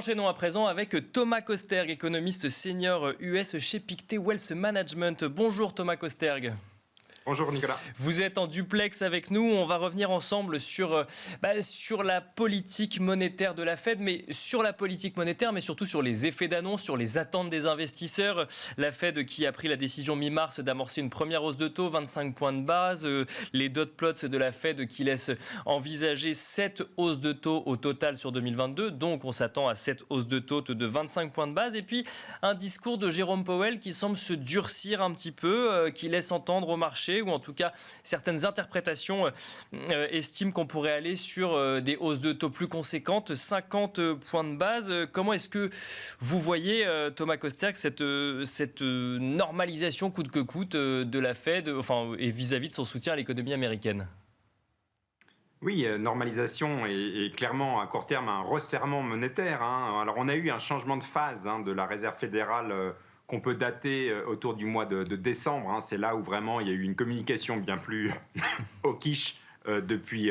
enchaînons à présent avec Thomas Kosterg, économiste senior US chez Pictet Wealth Management. Bonjour Thomas Kosterg. Bonjour Nicolas. Vous êtes en duplex avec nous. On va revenir ensemble sur la politique monétaire de la Fed, mais sur la politique monétaire, mais surtout sur les effets d'annonce, sur les attentes des investisseurs. La Fed qui a pris la décision mi-mars d'amorcer une première hausse de taux, 25 points de base. Les dot plots de la Fed qui laissent envisager 7 hausses de taux au total sur 2022. Donc on s'attend à 7 hausses de taux de 25 points de base. Et puis un discours de Jérôme Powell qui semble se durcir un petit peu, qui laisse entendre au marché, ou en tout cas certaines interprétations estiment qu'on pourrait aller sur des hausses de taux plus conséquentes, 50 points de base. Comment est-ce que vous voyez, Thomas Kosterg, cette normalisation coûte que coûte de la Fed, et vis-à-vis de son soutien à l'économie américaine ? Oui, normalisation et clairement à court terme un resserrement monétaire. Alors on a eu un changement de phase de la Réserve fédérale qu'on peut dater autour du mois de décembre. C'est là où vraiment il y a eu une communication bien plus hawkish depuis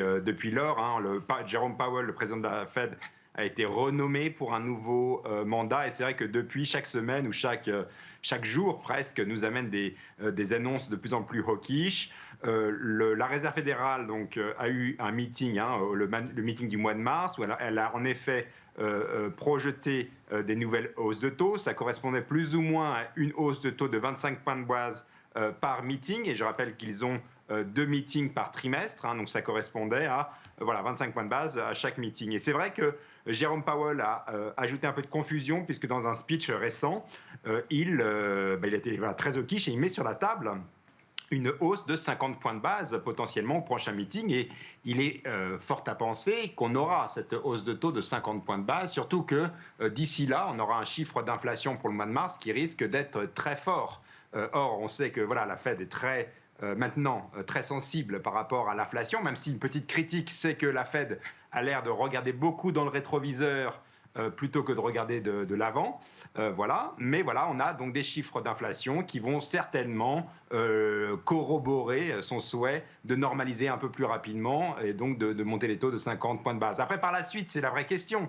lors. Jérôme Powell, le président de la Fed, a été renommé pour un nouveau mandat. Et c'est vrai que depuis, chaque semaine ou chaque jour presque nous amène des annonces de plus en plus hawkish. La Réserve fédérale donc, a eu un meeting, le meeting du mois de mars, où elle a en effet projeté des nouvelles hausses de taux. Ça correspondait plus ou moins à une hausse de taux de 25 points de base par meeting. Et je rappelle qu'ils ont 2 meetings par trimestre, donc ça correspondait à 25 points de base à chaque meeting. Et c'est vrai que Jérôme Powell a ajouté un peu de confusion, puisque dans un speech récent, il était très hawkish et il met sur la table une hausse de 50 points de base potentiellement au prochain meeting. Et il est fort à penser qu'on aura cette hausse de taux de 50 points de base, surtout que d'ici là, on aura un chiffre d'inflation pour le mois de mars qui risque d'être très fort. Or, on sait que la Fed est maintenant très sensible par rapport à l'inflation, même si une petite critique, c'est que la Fed a l'air de regarder beaucoup dans le rétroviseur plutôt que de regarder de l'avant. Mais on a donc des chiffres d'inflation qui vont certainement corroborer son souhait de normaliser un peu plus rapidement et donc de monter les taux de 50 points de base. Après, par la suite, c'est la vraie question.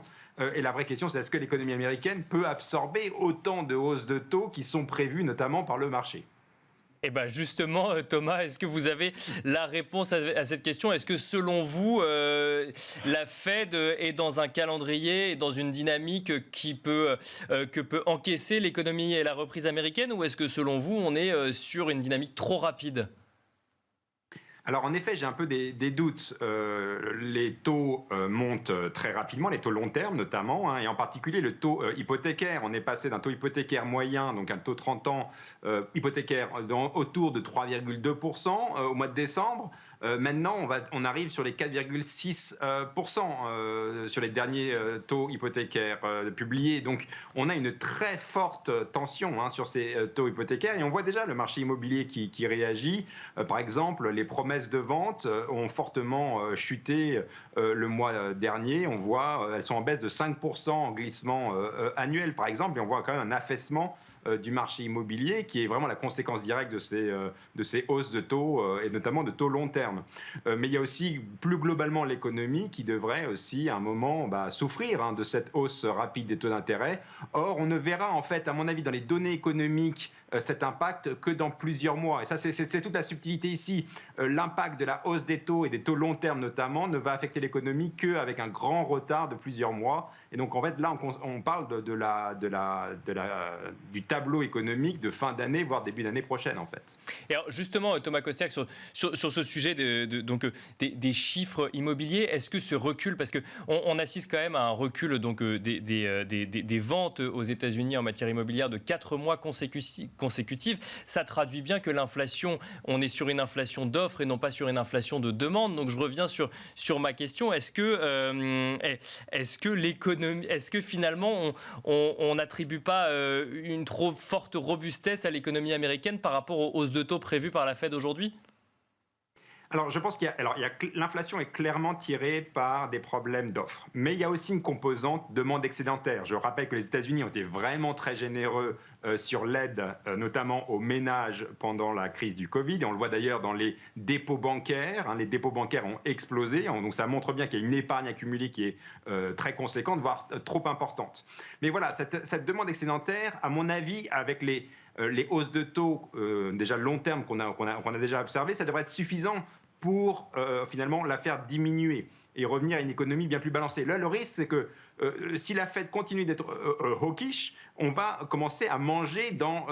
Et la vraie question, c'est est-ce que l'économie américaine peut absorber autant de hausses de taux qui sont prévues notamment par le marché ? Eh bien justement, Thomas, est-ce que vous avez la réponse à cette question ? Est-ce que selon vous, la Fed est dans un calendrier et dans une dynamique que peut encaisser l'économie et la reprise américaine, ou est-ce que selon vous, on est sur une dynamique trop rapide ? Alors en effet, j'ai un peu des doutes. Les taux montent très rapidement, les taux long terme notamment, et en particulier le taux hypothécaire. On est passé d'un taux hypothécaire moyen, donc un taux 30 ans hypothécaire autour de 3,2% au mois de décembre. Maintenant, on arrive sur les 4,6% sur les derniers taux hypothécaires publiés. Donc, on a une très forte tension sur ces taux hypothécaires. Et on voit déjà le marché immobilier qui réagit. Par exemple, les promesses de vente ont fortement chuté le mois dernier. On voit, elles sont en baisse de 5% en glissement annuel, par exemple. Et on voit quand même un affaissement du marché immobilier qui est vraiment la conséquence directe de ces hausses de taux et notamment de taux long terme. Mais il y a aussi plus globalement l'économie qui devrait aussi à un moment souffrir de cette hausse rapide des taux d'intérêt. Or, on ne verra en fait, à mon avis, dans les données économiques cet impact que dans plusieurs mois. Et ça, c'est toute la subtilité ici. L'impact de la hausse des taux et des taux long terme notamment ne va affecter l'économie qu'avec un grand retard de plusieurs mois. Et donc, en fait, là, on parle du tableau économique de fin d'année, voire début d'année prochaine, en fait. Et alors, justement, Thomas Kosterg, sur ce sujet des chiffres immobiliers, est-ce que ce recul, parce qu'on assiste quand même à un recul des ventes aux États-Unis en matière immobilière de 4 mois consécutifs, ça traduit bien que l'inflation, on est sur une inflation d'offres et non pas sur une inflation de demande. Donc je reviens sur ma question. Est-ce que l'économie, est-ce que finalement on n'attribue pas une trop forte robustesse à l'économie américaine par rapport aux hausses de taux prévues par la Fed aujourd'hui ? Alors, je pense l'inflation est clairement tirée par des problèmes d'offres. Mais il y a aussi une composante demande excédentaire. Je rappelle que les États-Unis ont été vraiment très généreux sur l'aide, notamment aux ménages pendant la crise du Covid. Et on le voit d'ailleurs dans les dépôts bancaires. Les dépôts bancaires ont explosé. Donc, ça montre bien qu'il y a une épargne accumulée qui est très conséquente, voire trop importante. Mais voilà, cette demande excédentaire, à mon avis, avec les hausses de taux déjà long terme qu'on a déjà observées, ça devrait être suffisant pour finalement la faire diminuer et revenir à une économie bien plus balancée. Là, le risque, c'est que si la Fed continue d'être hawkish, on va commencer à manger dans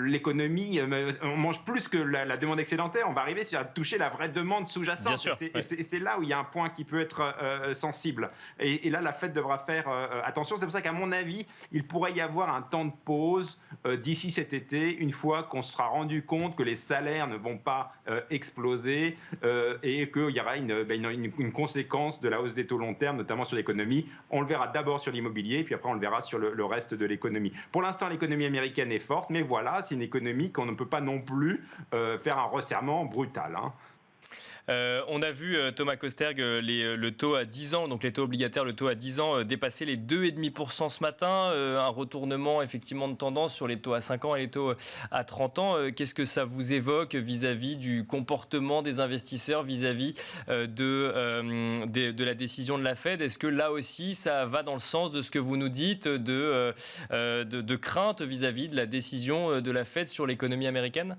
l'économie. On mange plus que la demande excédentaire. On va arriver à toucher la vraie demande sous-jacente. C'est là où il y a un point qui peut être sensible. Et là, la Fed devra faire attention. C'est pour ça qu'à mon avis, il pourrait y avoir un temps de pause d'ici cet été, une fois qu'on se sera rendu compte que les salaires ne vont pas exploser et qu'il y aura une conséquence de la hausse des taux long terme, notamment sur l'économie. On le verra d'abord sur l'immobilier, puis après on le verra sur le reste de l'économie. Pour l'instant, l'économie américaine est forte, mais voilà, c'est une économie qu'on ne peut pas non plus faire un resserrement brutal. On a vu, Thomas Kosterg, le taux à 10 ans, donc les taux obligataires, le taux à 10 ans dépasser les 2,5% ce matin, un retournement effectivement de tendance sur les taux à 5 ans et les taux à 30 ans. Qu'est-ce que ça vous évoque vis-à-vis du comportement des investisseurs, vis-à-vis de la décision de la Fed? Est-ce que là aussi, ça va dans le sens de ce que vous nous dites, de crainte vis-à-vis de la décision de la Fed sur l'économie américaine?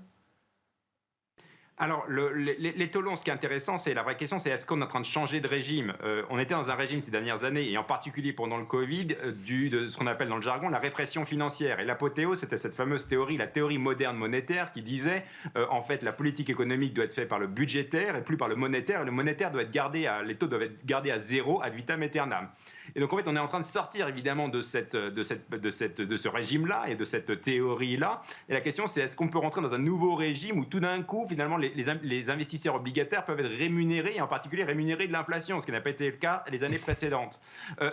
Alors, les taux longs, ce qui est intéressant, c'est la vraie question, c'est est-ce qu'on est en train de changer de régime? On était dans un régime ces dernières années, et en particulier pendant le Covid, de ce qu'on appelle dans le jargon la répression financière. Et l'apothéose, c'était cette fameuse théorie, la théorie moderne monétaire, qui disait, en fait, la politique économique doit être faite par le budgétaire et plus par le monétaire. Et le monétaire doit être gardé les taux doivent être gardés à zéro, ad vitam aeternam. Et donc, en fait, on est en train de sortir, évidemment, de ce régime-là et de cette théorie-là. Et la question, c'est est-ce qu'on peut rentrer dans un nouveau régime où, tout d'un coup, finalement, les investisseurs obligataires peuvent être rémunérés, et en particulier rémunérés de l'inflation, ce qui n'a pas été le cas les années précédentes.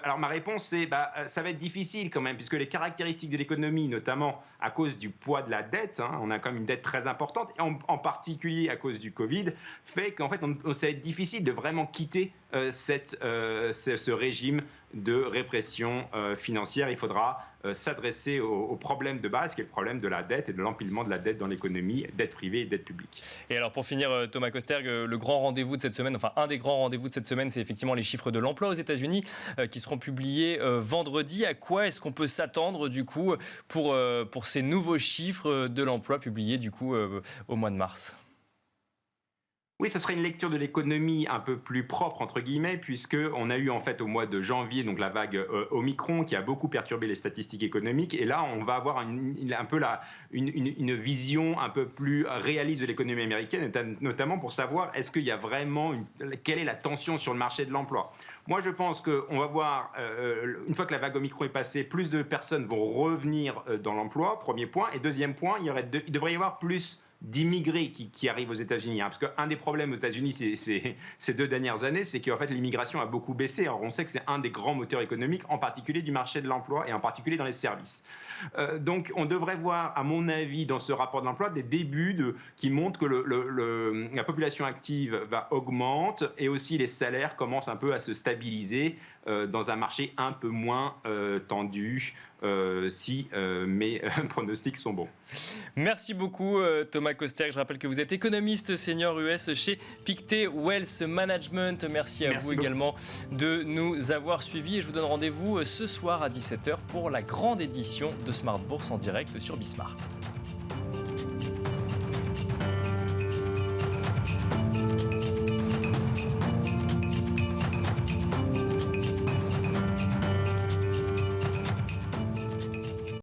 Alors, ma réponse, c'est ça va être difficile quand même, puisque les caractéristiques de l'économie, notamment à cause du poids de la dette, on a quand même une dette très importante, et en particulier à cause du Covid, fait qu'en fait, ça va être difficile de vraiment quitter ce régime de répression financière. Il faudra s'adresser au problème de base, qui est le problème de la dette et de l'empilement de la dette dans l'économie, dette privée et dette publique. Et alors pour finir, Thomas Kosterg, le grand rendez-vous de cette semaine, enfin un des grands rendez-vous de cette semaine, c'est effectivement les chiffres de l'emploi aux États-Unis qui seront publiés vendredi. À quoi est-ce qu'on peut s'attendre du coup pour ces nouveaux chiffres de l'emploi publiés du coup au mois de mars? Oui, ce sera une lecture de l'économie un peu plus propre, entre guillemets, puisqu'on a eu en fait au mois de janvier donc la vague Omicron qui a beaucoup perturbé les statistiques économiques. Et là, on va avoir une vision un peu plus réaliste de l'économie américaine, notamment pour savoir est-ce qu'il y a vraiment quelle est la tension sur le marché de l'emploi. Moi, je pense qu'on va voir, une fois que la vague Omicron est passée, plus de personnes vont revenir dans l'emploi, premier point. Et deuxième point, il devrait y avoir plus d'immigrés qui arrivent aux États-Unis. Parce qu'un des problèmes aux États-Unis ces 2 dernières années, c'est qu'en fait l'immigration a beaucoup baissé. Alors on sait que c'est un des grands moteurs économiques, en particulier du marché de l'emploi et en particulier dans les services. Donc on devrait voir, à mon avis, dans ce rapport de l'emploi, des débuts qui montrent que la population active va augmenter et aussi les salaires commencent un peu à se stabiliser dans un marché un peu moins tendu. Si mes pronostics sont bons. Merci beaucoup Thomas Kosterg. Je rappelle que vous êtes économiste senior US chez Pictet Wealth Management. Merci à vous également de nous avoir suivis. Et je vous donne rendez-vous ce soir à 17h pour la grande édition de Smart Bourse en direct sur Bismart.